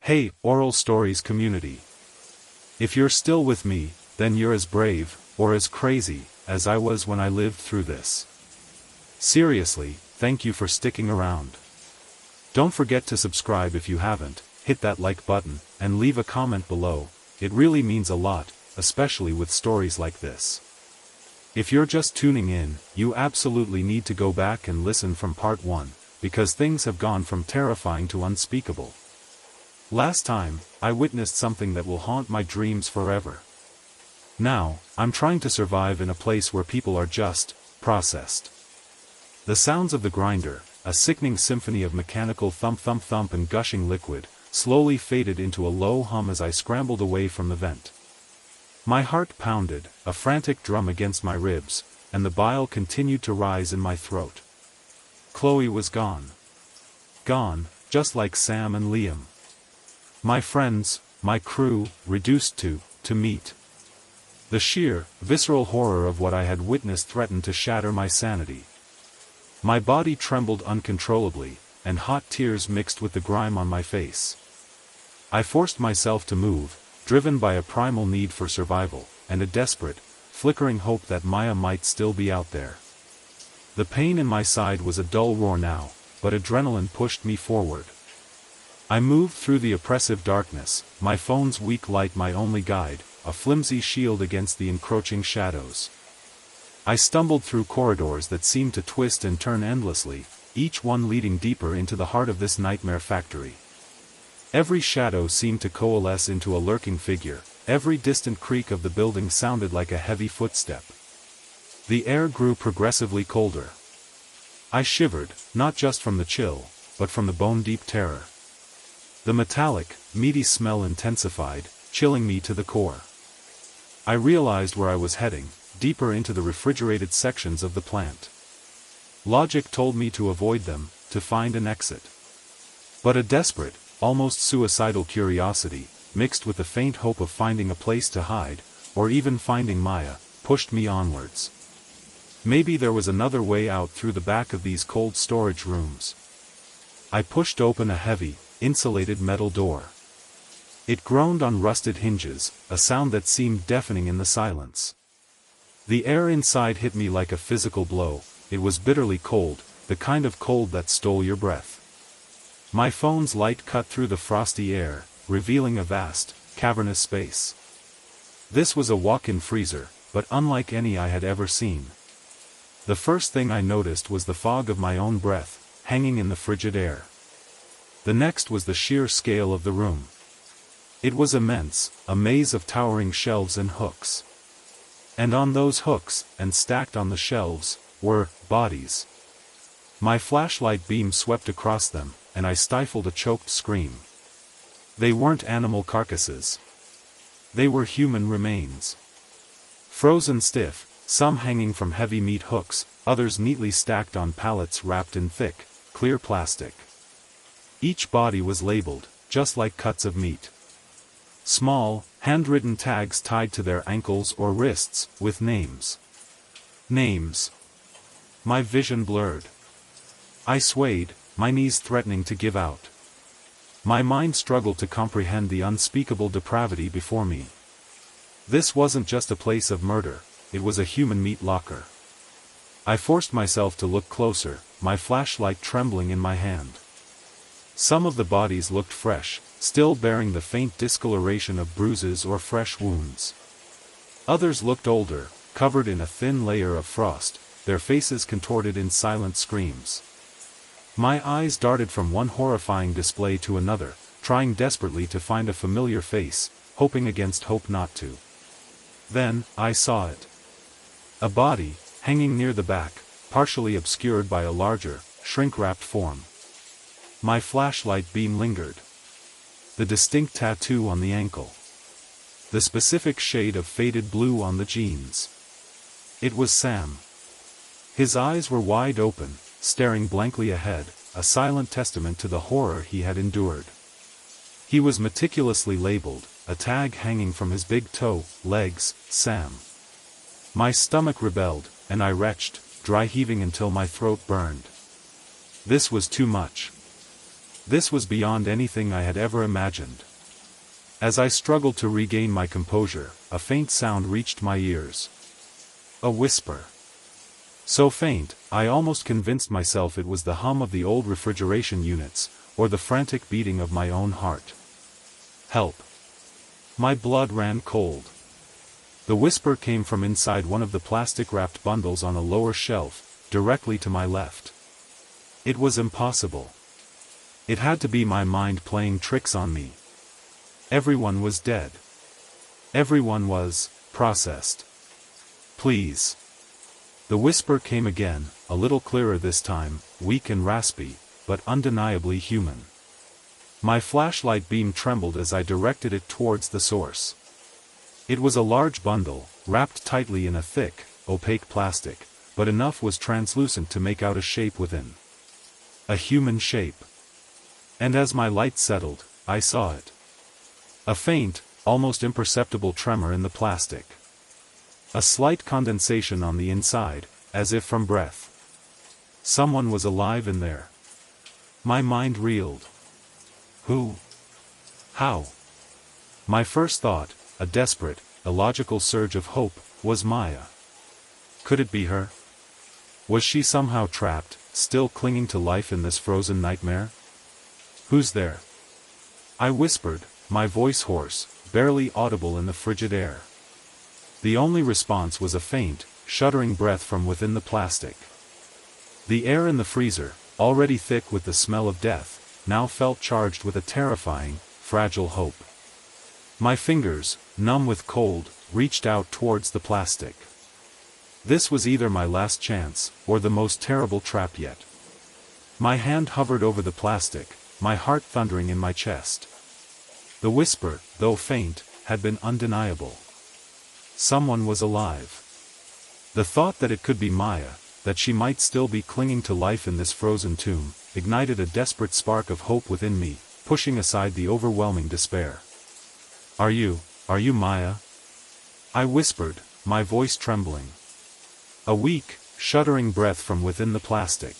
Hey, Oral Stories community. If you're still with me, then you're as brave, or as crazy, as I was when I lived through this. Seriously, thank you for sticking around. Don't forget to subscribe if you haven't, hit that like button, and leave a comment below. It really means a lot, especially with stories like this. If you're just tuning in, you absolutely need to go back and listen from part 1, because things have gone from terrifying to unspeakable. Last time, I witnessed something that will haunt my dreams forever. Now, I'm trying to survive in a place where people are just processed. The sounds of the grinder, a sickening symphony of mechanical thump thump thump and gushing liquid, slowly faded into a low hum as I scrambled away from the vent. My heart pounded, a frantic drum against my ribs, and the bile continued to rise in my throat. Chloe was gone. Gone, just like Sam and Liam. My friends, my crew, reduced to meat. The sheer, visceral horror of what I had witnessed threatened to shatter my sanity. My body trembled uncontrollably, and hot tears mixed with the grime on my face. I forced myself to move, driven by a primal need for survival, and a desperate, flickering hope that Maya might still be out there. The pain in my side was a dull roar now, but adrenaline pushed me forward. I moved through the oppressive darkness, my phone's weak light my only guide, a flimsy shield against the encroaching shadows. I stumbled through corridors that seemed to twist and turn endlessly, each one leading deeper into the heart of this nightmare factory. Every shadow seemed to coalesce into a lurking figure, every distant creak of the building sounded like a heavy footstep. The air grew progressively colder. I shivered, not just from the chill, but from the bone-deep terror. The metallic, meaty smell intensified, chilling me to the core. I realized where I was heading, deeper into the refrigerated sections of the plant. Logic told me to avoid them, to find an exit. But a desperate, almost suicidal curiosity, mixed with the faint hope of finding a place to hide, or even finding Maya, pushed me onwards. Maybe there was another way out through the back of these cold storage rooms. I pushed open a heavy, insulated metal door. It groaned on rusted hinges, a sound that seemed deafening in the silence. The air inside hit me like a physical blow. It was bitterly cold, the kind of cold that stole your breath. My phone's light cut through the frosty air, revealing a vast, cavernous space. This was a walk-in freezer, but unlike any I had ever seen. The first thing I noticed was the fog of my own breath, hanging in the frigid air. The next was the sheer scale of the room. It was immense, a maze of towering shelves and hooks. And on those hooks, and stacked on the shelves, were bodies. My flashlight beam swept across them, and I stifled a choked scream. They weren't animal carcasses. They were human remains. Frozen stiff, some hanging from heavy meat hooks, others neatly stacked on pallets wrapped in thick, clear plastic. Each body was labeled, just like cuts of meat. Small, handwritten tags tied to their ankles or wrists, with names. Names. My vision blurred. I swayed, my knees threatening to give out. My mind struggled to comprehend the unspeakable depravity before me. This wasn't just a place of murder, it was a human meat locker. I forced myself to look closer, my flashlight trembling in my hand. Some of the bodies looked fresh, still bearing the faint discoloration of bruises or fresh wounds. Others looked older, covered in a thin layer of frost, their faces contorted in silent screams. My eyes darted from one horrifying display to another, trying desperately to find a familiar face, hoping against hope not to. Then, I saw it. A body, hanging near the back, partially obscured by a larger, shrink-wrapped form. My flashlight beam lingered. The distinct tattoo on the ankle. The specific shade of faded blue on the jeans. It was Sam. His eyes were wide open, staring blankly ahead, a silent testament to the horror he had endured. He was meticulously labeled, a tag hanging from his big toe, legs, Sam. My stomach rebelled, and I retched, dry heaving until my throat burned. This was too much. This was beyond anything I had ever imagined. As I struggled to regain my composure, a faint sound reached my ears. A whisper. So faint, I almost convinced myself it was the hum of the old refrigeration units, or the frantic beating of my own heart. Help! My blood ran cold. The whisper came from inside one of the plastic-wrapped bundles on a lower shelf, directly to my left. It was impossible. It had to be my mind playing tricks on me. Everyone was dead. Everyone was processed. Please. The whisper came again, a little clearer this time, weak and raspy, but undeniably human. My flashlight beam trembled as I directed it towards the source. It was a large bundle, wrapped tightly in a thick, opaque plastic, but enough was translucent to make out a shape within. A human shape. And as my light settled, I saw it. A faint, almost imperceptible tremor in the plastic. A slight condensation on the inside, as if from breath. Someone was alive in there. My mind reeled. Who? How? My first thought, a desperate, illogical surge of hope, was Maya. Could it be her? Was she somehow trapped, still clinging to life in this frozen nightmare? Who's there? I whispered, my voice hoarse, barely audible in the frigid air. The only response was a faint, shuddering breath from within the plastic. The air in the freezer, already thick with the smell of death, now felt charged with a terrifying, fragile hope. My fingers, numb with cold, reached out towards the plastic. This was either my last chance, or the most terrible trap yet. My hand hovered over the plastic, my heart thundering in my chest. The whisper, though faint, had been undeniable. Someone was alive. The thought that it could be Maya, that she might still be clinging to life in this frozen tomb, ignited a desperate spark of hope within me, pushing aside the overwhelming despair. Are you Maya? I whispered, my voice trembling. A weak, shuddering breath from within the plastic.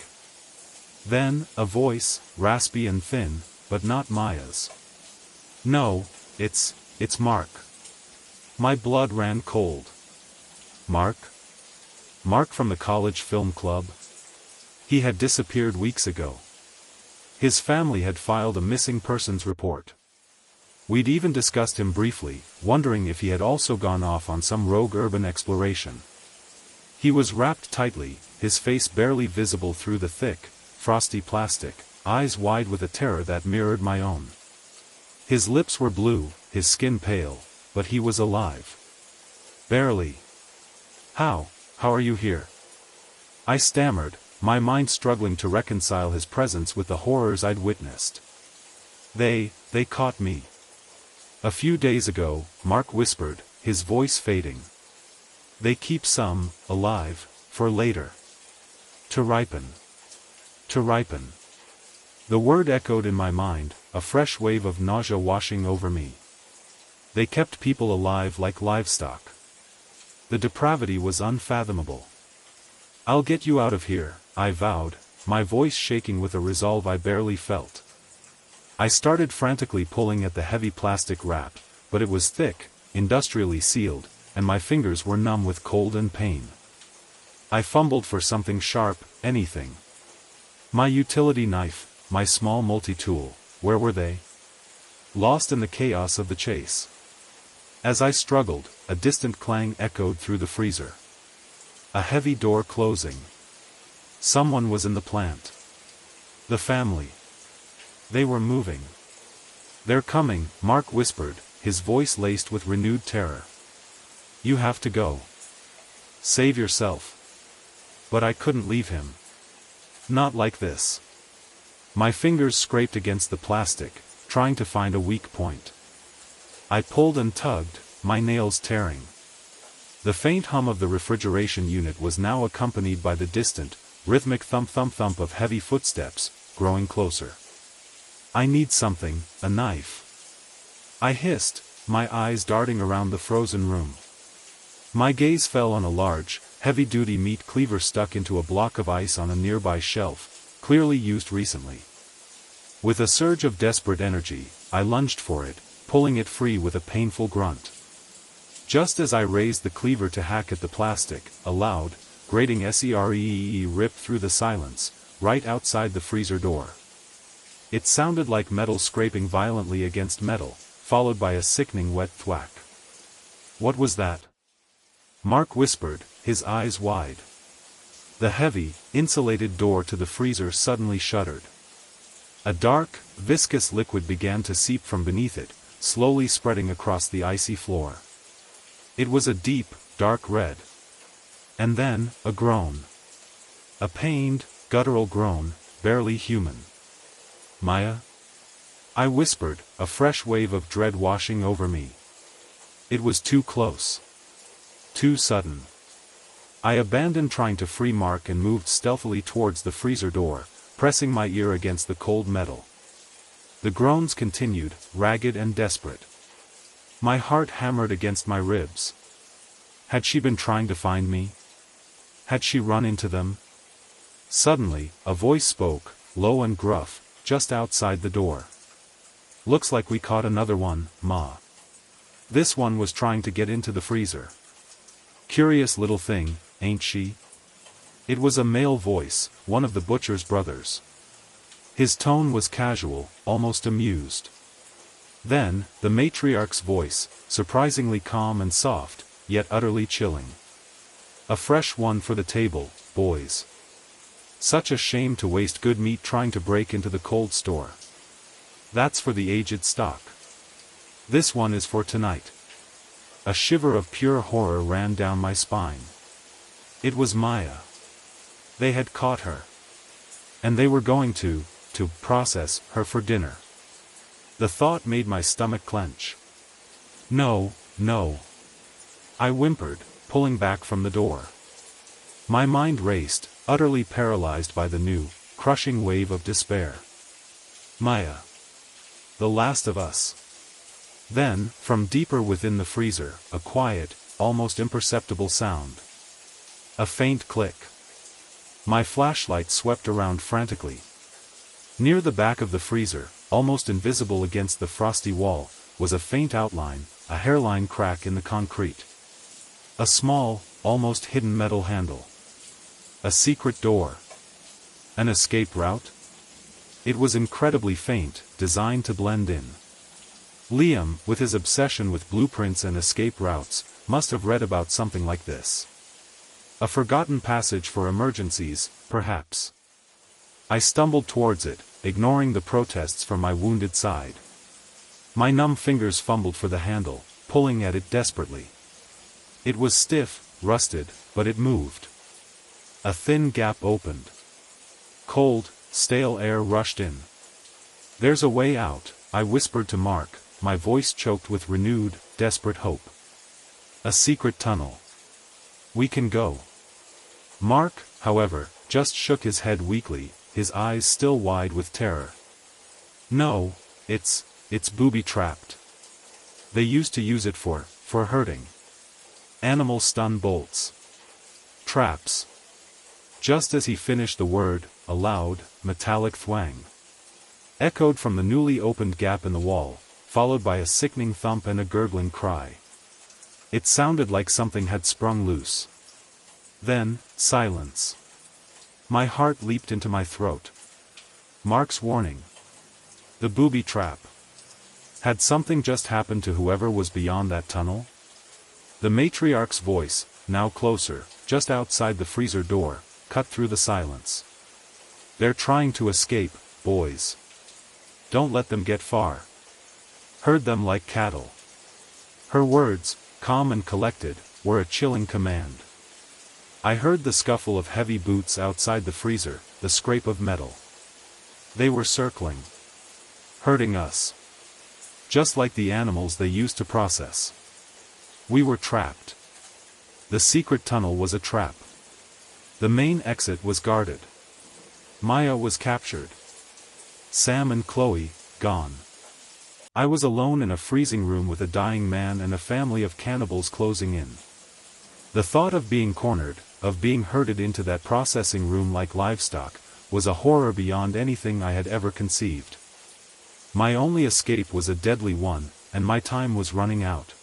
Then, a voice, raspy and thin, but not Maya's. No, it's Mark. My blood ran cold. Mark? Mark from the college film club? He had disappeared weeks ago. His family had filed a missing persons report. We'd even discussed him briefly, wondering if he had also gone off on some rogue urban exploration. He was wrapped tightly, his face barely visible through the thick, frosty plastic, eyes wide with a terror that mirrored my own. His lips were blue, his skin pale, but he was alive. Barely. How are you here? I stammered, my mind struggling to reconcile his presence with the horrors I'd witnessed. They caught me. A few days ago, Mark whispered, his voice fading. They keep some, alive, for later. To ripen. To ripen. The word echoed in my mind, a fresh wave of nausea washing over me. They kept people alive like livestock. The depravity was unfathomable. I'll get you out of here, I vowed, my voice shaking with a resolve I barely felt. I started frantically pulling at the heavy plastic wrap, but it was thick, industrially sealed, and my fingers were numb with cold and pain. I fumbled for something sharp, anything. My utility knife, my small multi-tool, where were they? Lost in the chaos of the chase. As I struggled, a distant clang echoed through the freezer. A heavy door closing. Someone was in the plant. The family. They were moving. They're coming, Mark whispered, his voice laced with renewed terror. You have to go. Save yourself. But I couldn't leave him. Not like this. My fingers scraped against the plastic, trying to find a weak point. I pulled and tugged, my nails tearing. The faint hum of the refrigeration unit was now accompanied by the distant, rhythmic thump-thump-thump of heavy footsteps, growing closer. I need something, a knife. I hissed, my eyes darting around the frozen room. My gaze fell on a large, heavy-duty meat cleaver stuck into a block of ice on a nearby shelf, clearly used recently. With a surge of desperate energy, I lunged for it, pulling it free with a painful grunt. Just as I raised the cleaver to hack at the plastic, a loud, grating sreeee ripped through the silence, right outside the freezer door. It sounded like metal scraping violently against metal, followed by a sickening wet thwack. What was that? Mark whispered, his eyes wide. The heavy, insulated door to the freezer suddenly shuddered. A dark, viscous liquid began to seep from beneath it, slowly spreading across the icy floor. It was a deep, dark red. And then, a groan. A pained, guttural groan, barely human. Maya? I whispered, a fresh wave of dread washing over me. It was too close. Too sudden. I abandoned trying to free Mark and moved stealthily towards the freezer door, pressing my ear against the cold metal. The groans continued, ragged and desperate. My heart hammered against my ribs. Had she been trying to find me? Had she run into them? Suddenly, a voice spoke, low and gruff, just outside the door. Looks like we caught another one, Ma. This one was trying to get into the freezer. Curious little thing, ain't she? It was a male voice, one of the butcher's brothers. His tone was casual, almost amused. Then, the matriarch's voice, surprisingly calm and soft, yet utterly chilling. A fresh one for the table, boys. Such a shame to waste good meat trying to break into the cold store. That's for the aged stock. This one is for tonight. A shiver of pure horror ran down my spine. It was Maya. They had caught her. And they were going to process her for dinner. The thought made my stomach clench. No, no. I whimpered, pulling back from the door. My mind raced, utterly paralyzed by the new, crushing wave of despair. Maya. The last of us. Then, from deeper within the freezer, a quiet, almost imperceptible sound. A faint click. My flashlight swept around frantically. Near the back of the freezer, almost invisible against the frosty wall, was a faint outline, a hairline crack in the concrete. A small, almost hidden metal handle. A secret door. An escape route? It was incredibly faint, designed to blend in. Liam, with his obsession with blueprints and escape routes, must have read about something like this. A forgotten passage for emergencies, perhaps. I stumbled towards it, ignoring the protests from my wounded side. My numb fingers fumbled for the handle, pulling at it desperately. It was stiff, rusted, but it moved. A thin gap opened. Cold, stale air rushed in. There's a way out, I whispered to Mark, my voice choked with renewed, desperate hope. A secret tunnel. We can go. Mark, however, just shook his head weakly, his eyes still wide with terror. No, it's booby-trapped. They used to use it for hurting. Animal stun bolts. Traps. Just as he finished the word, a loud, metallic thwang echoed from the newly opened gap in the wall, followed by a sickening thump and a gurgling cry. It sounded like something had sprung loose. Then, silence. My heart leaped into my throat. Mark's warning. The booby trap. Had something just happened to whoever was beyond that tunnel? The matriarch's voice, now closer, just outside the freezer door, cut through the silence. They're trying to escape, boys. Don't let them get far. Herd them like cattle. Her words, calm and collected, were a chilling command. I heard the scuffle of heavy boots outside the freezer, the scrape of metal. They were circling. Hurting us. Just like the animals they used to process. We were trapped. The secret tunnel was a trap. The main exit was guarded. Maya was captured. Sam and Chloe, gone. I was alone in a freezing room with a dying man and a family of cannibals closing in. The thought of being cornered, of being herded into that processing room like livestock, was a horror beyond anything I had ever conceived. My only escape was a deadly one, and my time was running out.